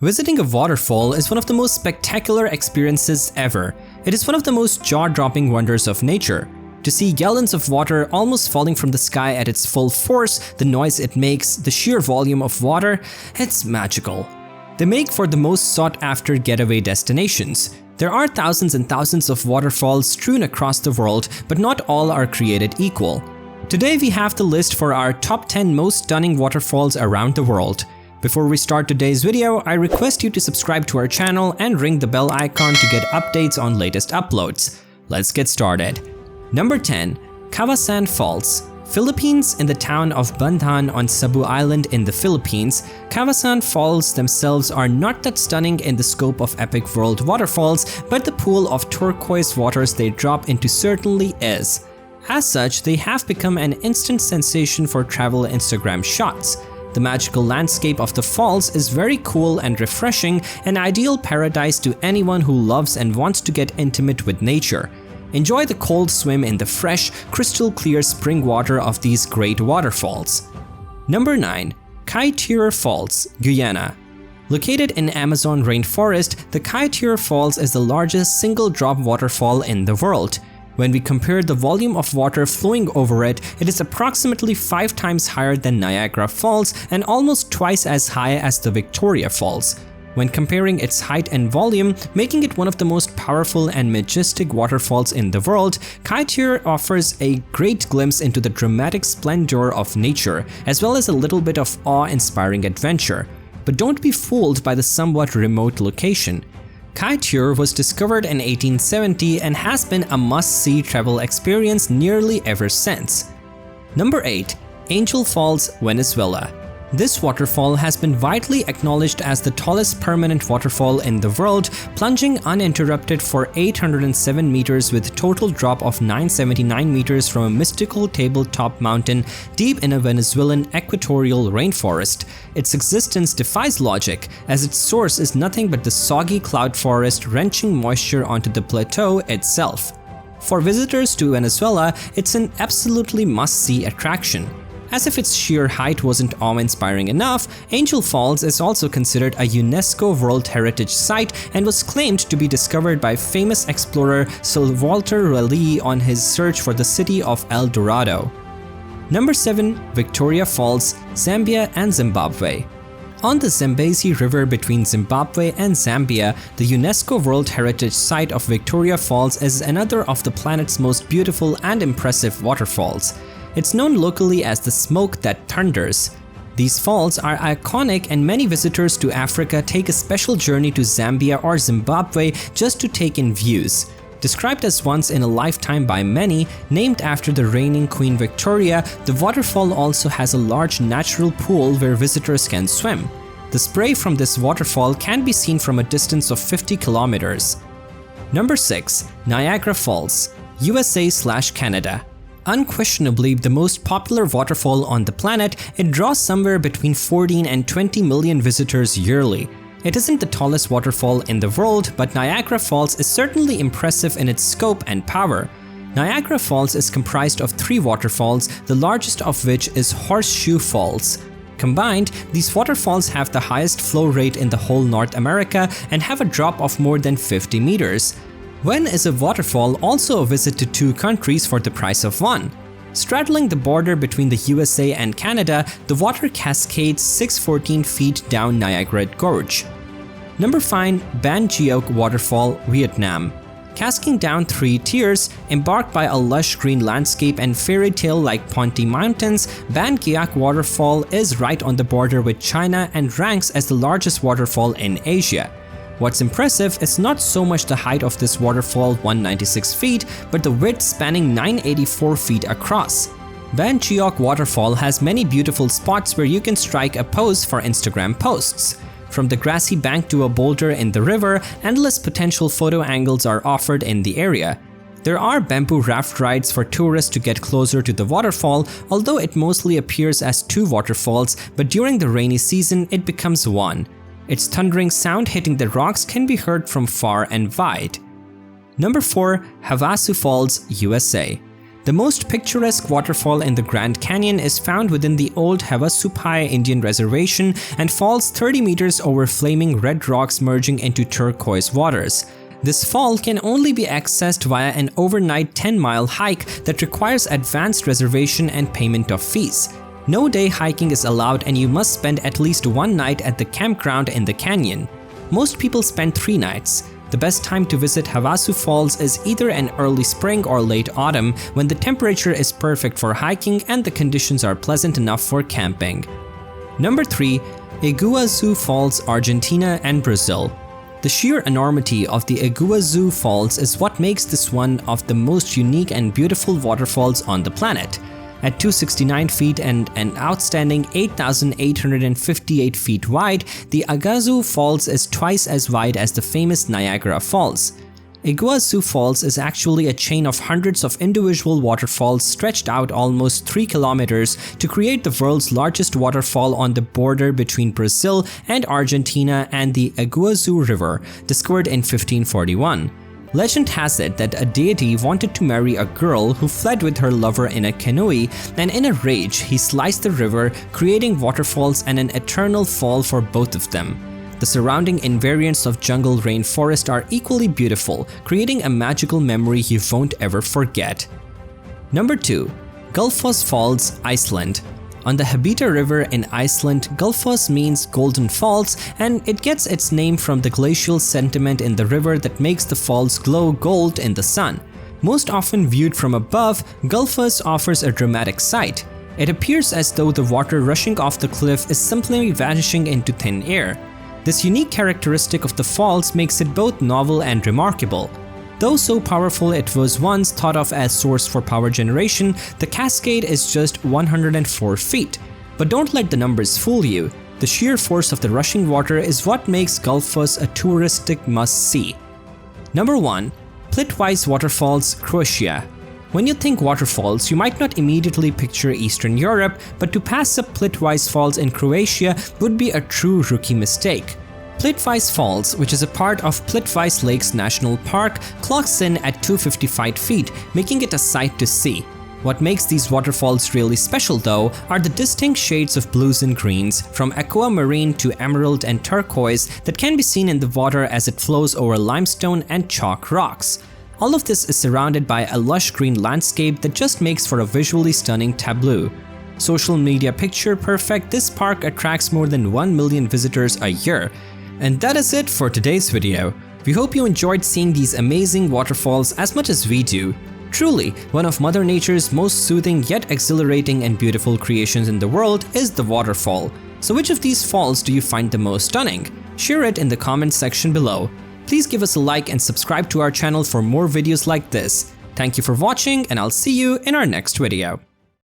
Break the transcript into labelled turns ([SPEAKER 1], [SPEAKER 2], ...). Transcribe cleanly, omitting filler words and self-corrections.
[SPEAKER 1] Visiting a waterfall is one of the most spectacular experiences ever. It is one of the most jaw-dropping wonders of nature. To see gallons of water almost falling from the sky at its full force, the noise it makes, the sheer volume of water, it's magical. They make for the most sought-after getaway destinations. There are thousands and thousands of waterfalls strewn across the world, but not all are created equal. Today we have the list for our top 10 most stunning waterfalls around the world. Before we start today's video, I request you to subscribe to our channel and ring the bell icon to get updates on latest uploads. Let's get started. Number 10. Cavasan Falls. Philippines. In the town of Bandan on Cebu Island in the Philippines, Cavasan Falls themselves are not that stunning in the scope of epic world waterfalls, but the pool of turquoise waters they drop into certainly is. As such, they have become an instant sensation for travel Instagram shots. The magical landscape of the falls is very cool and refreshing, an ideal paradise to anyone who loves and wants to get intimate with nature. Enjoy the cold swim in the fresh, crystal clear spring water of these great waterfalls. Number 9. Kaieteur Falls, Guyana. Located in Amazon rainforest, the Kaieteur Falls is the largest single-drop waterfall in the world. When we compare the volume of water flowing over it, it is approximately 5 times higher than Niagara Falls and almost twice as high as the Victoria Falls. When comparing its height and volume, making it one of the most powerful and majestic waterfalls in the world, Kaieteur offers a great glimpse into the dramatic splendor of nature, as well as a little bit of awe-inspiring adventure. But don't be fooled by the somewhat remote location. Kaieteur was discovered in 1870 and has been a must-see travel experience nearly ever since. Number 8. Angel Falls, Venezuela. This waterfall has been widely acknowledged as the tallest permanent waterfall in the world, plunging uninterrupted for 807 meters with a total drop of 979 meters from a mystical tabletop mountain deep in a Venezuelan equatorial rainforest. Its existence defies logic, as its source is nothing but the soggy cloud forest wrenching moisture onto the plateau itself. For visitors to Venezuela, it's an absolutely must-see attraction. As if its sheer height wasn't awe-inspiring enough, Angel Falls is also considered a UNESCO World Heritage Site and was claimed to be discovered by famous explorer Sir Walter Raleigh on his search for the city of El Dorado. Number 7. Victoria Falls, Zambia and Zimbabwe. On the Zambezi River between Zimbabwe and Zambia, the UNESCO World Heritage Site of Victoria Falls is another of the planet's most beautiful and impressive waterfalls. It's known locally as the smoke that thunders. These falls are iconic and many visitors to Africa take a special journey to Zambia or Zimbabwe just to take in views. Described as once in a lifetime by many, named after the reigning Queen Victoria, the waterfall also has a large natural pool where visitors can swim. The spray from this waterfall can be seen from a distance of 50 kilometers. Number 6. Niagara Falls, USA/Canada. Unquestionably the most popular waterfall on the planet, it draws somewhere between 14 and 20 million visitors yearly. It isn't the tallest waterfall in the world, but Niagara Falls is certainly impressive in its scope and power. Niagara Falls is comprised of 3 waterfalls, the largest of which is Horseshoe Falls. Combined, these waterfalls have the highest flow rate in the whole North America and have a drop of more than 50 meters. When is a waterfall also a visit to 2 countries for the price of one? Straddling the border between the USA and Canada, the water cascades 614 feet down Niagara Gorge. Number 5. Ban Geoc Waterfall, Vietnam. Cascading down 3 tiers, embarked by a lush green landscape and fairy tale-like Ponty Mountains, Ban Geoc Waterfall is right on the border with China and ranks as the largest waterfall in Asia. What's impressive is not so much the height of this waterfall, 196 feet, but the width spanning 984 feet across. Ban Geoc Waterfall has many beautiful spots where you can strike a pose for Instagram posts. From the grassy bank to a boulder in the river, endless potential photo angles are offered in the area. There are bamboo raft rides for tourists to get closer to the waterfall, although it mostly appears as 2 waterfalls, but during the rainy season it becomes one. Its thundering sound hitting the rocks can be heard from far and wide. Number 4. Havasu Falls, USA. The most picturesque waterfall in the Grand Canyon is found within the old Havasupai Indian Reservation and falls 30 meters over flaming red rocks merging into turquoise waters. This fall can only be accessed via an overnight 10-mile hike that requires advanced reservation and payment of fees. No day hiking is allowed and you must spend at least one night at the campground in the canyon. Most people spend 3 nights. The best time to visit Havasu Falls is either an early spring or late autumn when the temperature is perfect for hiking and the conditions are pleasant enough for camping. Number 3. Iguazu Falls, Argentina and Brazil. The sheer enormity of the Iguazu Falls is what makes this one of the most unique and beautiful waterfalls on the planet. At 269 feet and an outstanding 8,858 feet wide, the Iguazu Falls is twice as wide as the famous Niagara Falls. Iguazu Falls is actually a chain of hundreds of individual waterfalls stretched out almost 3 kilometers to create the world's largest waterfall on the border between Brazil and Argentina and the Iguazu River, discovered in 1541. Legend has it that a deity wanted to marry a girl who fled with her lover in a canoe, and in a rage he sliced the river, creating waterfalls and an eternal fall for both of them. The surrounding invariants of jungle rainforest are equally beautiful, creating a magical memory you won't ever forget. Number 2. Gullfoss Falls, Iceland. On the Habita River in Iceland, Gullfoss means golden falls, and it gets its name from the glacial sediment in the river that makes the falls glow gold in the sun. Most often viewed from above, Gullfoss offers a dramatic sight. It appears as though the water rushing off the cliff is simply vanishing into thin air. This unique characteristic of the falls makes it both novel and remarkable. Though so powerful it was once thought of as source for power generation, the cascade is just 104 feet. But don't let the numbers fool you. The sheer force of the rushing water is what makes Gullfoss a touristic must-see. Number 1. Plitvice Waterfalls, Croatia. When you think waterfalls, you might not immediately picture Eastern Europe, but to pass up Plitvice Falls in Croatia would be a true rookie mistake. Plitvice Falls, which is a part of Plitvice Lakes National Park, clocks in at 255 feet, making it a sight to see. What makes these waterfalls really special though are the distinct shades of blues and greens, from aquamarine to emerald and turquoise, that can be seen in the water as it flows over limestone and chalk rocks. All of this is surrounded by a lush green landscape that just makes for a visually stunning tableau. Social media picture perfect, this park attracts more than 1 million visitors a year. And that is it for today's video. We hope you enjoyed seeing these amazing waterfalls as much as we do. Truly, one of Mother Nature's most soothing yet exhilarating and beautiful creations in the world is the waterfall. So which of these falls do you find the most stunning? Share it in the comments section below. Please give us a like and subscribe to our channel for more videos like this. Thank you for watching, and I'll see you in our next video.